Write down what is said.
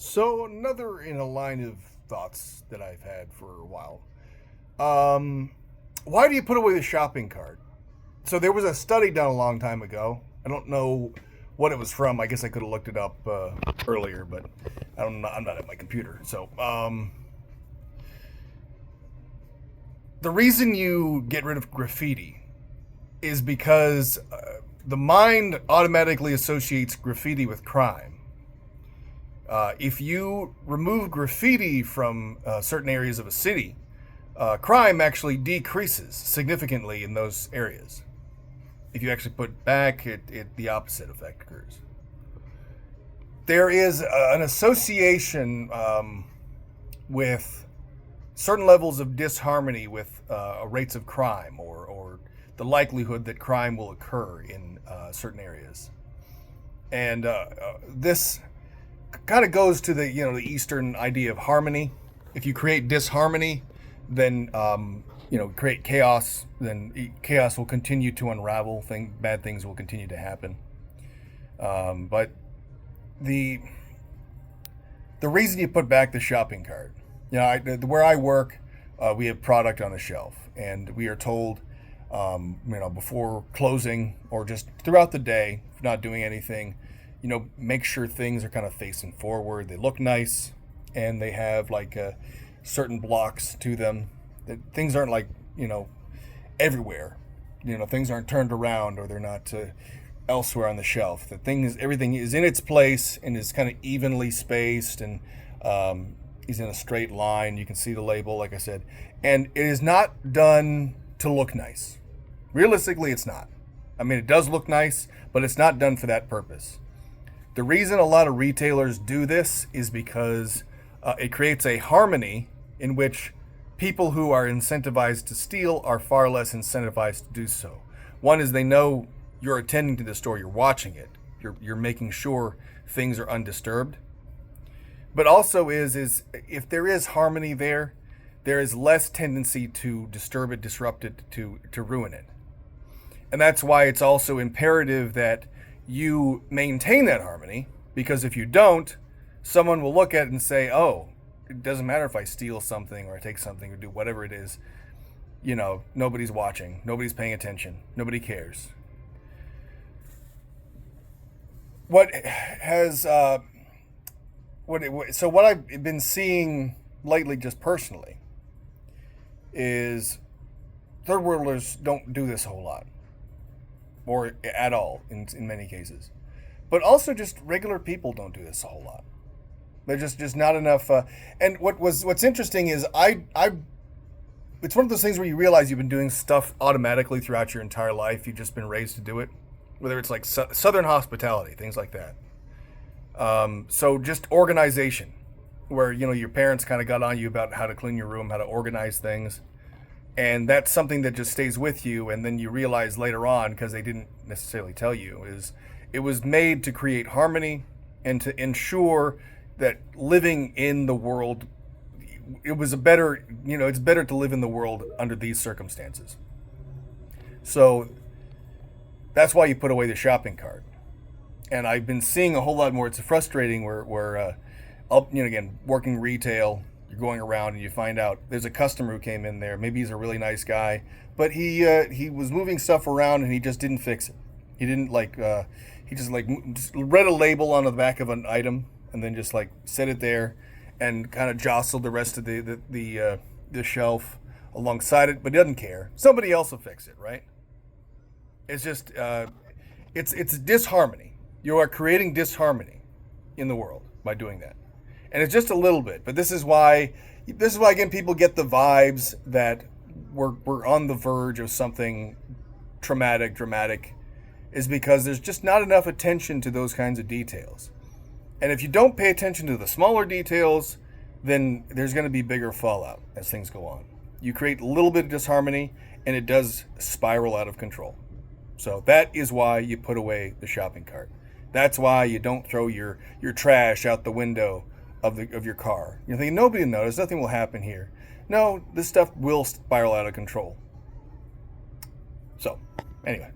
So another in a line of thoughts that I've had for a while. Um, why do you put away the shopping cart? So there was a study done a long time ago. I don't know what it was from. I guess I could have looked it up earlier, but I'm not at my computer. The reason you get rid of graffiti is because the mind automatically associates graffiti with crime. If you remove graffiti from certain areas of a city, crime actually decreases significantly in those areas. If you actually put back, the opposite effect occurs. There is an association with certain levels of disharmony with rates of crime or the likelihood that crime will occur in certain areas. And this kind of goes to the Eastern idea of harmony. If you create disharmony, then create chaos. Then chaos will continue to unravel. Bad things will continue to happen. But the reason you put back the shopping cart, where I work, we have product on the shelf, and we are told, before closing or just throughout the day, if not doing anything, make sure things are kind of facing forward. They look nice, and they have certain blocks to them. That things aren't everywhere. Things aren't turned around or they're not elsewhere on the shelf. Everything is in its place and is kind of evenly spaced and is in a straight line. You can see the label, like I said, and it is not done to look nice. Realistically, it's not. I mean, it does look nice, but it's not done for that purpose. The reason a lot of retailers do this is because it creates a harmony in which people who are incentivized to steal are far less incentivized to do so. One is they know you're attending to the store, you're watching it, you're making sure things are undisturbed. But also is if there is harmony there is less tendency to disturb it, disrupt it, to ruin it. And that's why it's also imperative that you maintain that harmony, because if you don't, someone will look at it and say, oh, it doesn't matter if I steal something or I take something or do whatever it is, nobody's watching, nobody's paying attention, nobody cares. What I've been seeing lately, just personally, is third worlders don't do this a whole lot, or at all in many cases. But also just regular people don't do this a whole lot. There's just not enough. And what's interesting is it's one of those things where you realize you've been doing stuff automatically throughout your entire life. You've just been raised to do it, whether it's like Southern hospitality, things like that. So just organization, where your parents kind of got on you about how to clean your room, how to organize things. And that's something that just stays with you, and then you realize later on, because they didn't necessarily tell you, is it was made to create harmony and to ensure that living in the world, it's better to live in the world under these circumstances. So that's why you put away the shopping cart. And I've been seeing a whole lot more. It's frustrating where again, working retail, you're going around and you find out there's a customer who came in there. Maybe he's a really nice guy, but he was moving stuff around and he just didn't fix it. He didn't he just read a label on the back of an item and then just set it there and kind of jostled the rest of the shelf alongside it, but he doesn't care. Somebody else will fix it, right? It's just it's disharmony. You are creating disharmony in the world by doing that. And it's just a little bit, but this is why again people get the vibes that we're on the verge of something dramatic, is because there's just not enough attention to those kinds of details. And if you don't pay attention to the smaller details, then there's going to be bigger fallout as things go on. You create a little bit of disharmony, and it does spiral out of control. So that is why you put away the shopping cart. That's why you don't throw your trash out the window of your car. You're thinking, nobody will notice, nothing will happen here. No, this stuff will spiral out of control. So, anyway.